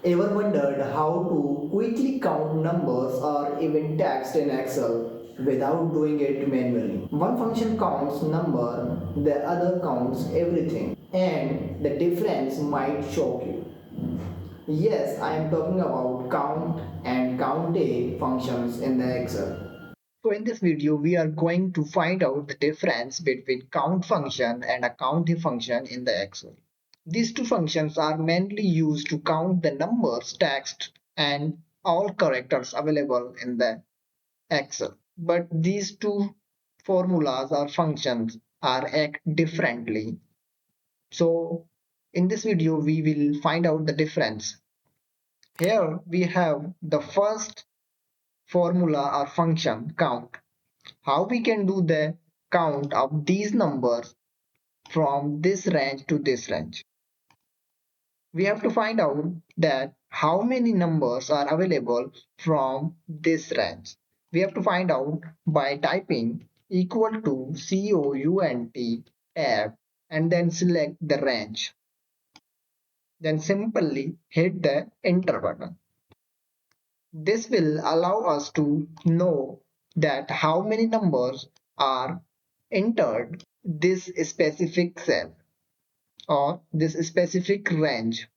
Ever wondered how to quickly count numbers or even text in Excel without doing it manually? One function counts number, the other counts everything, and the difference might shock you. Yes, I am talking about count and COUNTA functions in the Excel. So in this video, we are going to find out the difference between count function and a COUNTA function in the Excel. These two functions are mainly used to count the numbers, text, and all characters available in the Excel. But these two formulas or functions are act differently. So in this video, we will find out the difference. Here we have the first formula or function count. How we can do the count of these numbers from this range to this range. We have to find out that how many numbers are available from this range. We have to find out by typing equal to COUNT tab and then select the range. Then simply hit the enter button. This will allow us to know that how many numbers are entered this specific cell or this specific range.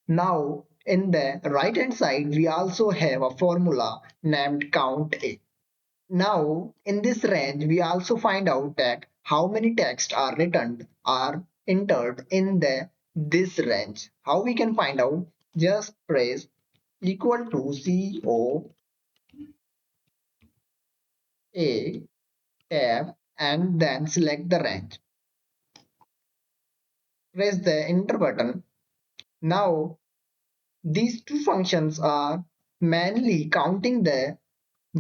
Now in the right hand side we also have a formula named COUNTA. Now in this range we also find out that how many texts are written are entered in this range. How we can find out? Just press equal to COA tab and then select the range. Press the enter button. Now these two functions are manually counting the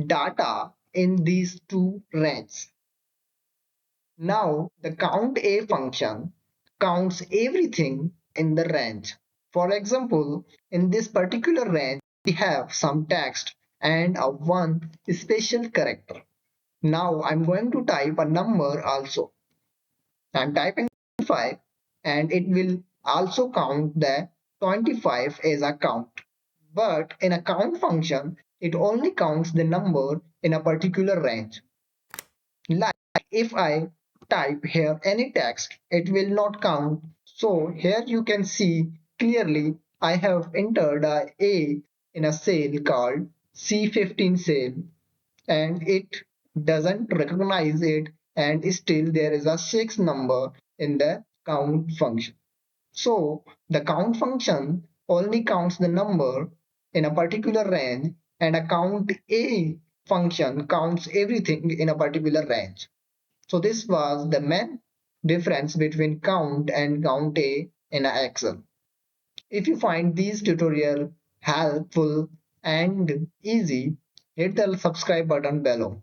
data in these two ranges. Now the COUNTA function counts everything in the range. For example, in this particular range we have some text and a one special character. Now I'm going to type a number also. I'm typing 5 and it will also count the 25 as a count. But in a count function, it only counts the number in a particular range. Like if I type here any text, it will not count. So here you can see clearly I have entered a A in a cell called C15 cell and it doesn't recognize it and still there is a 6 number in the count function. So the count function only counts the number in a particular range and a COUNTA function counts everything in a particular range. So this was the main difference between count and COUNTA in Excel. If you find these tutorial helpful and easy, hit the subscribe button below.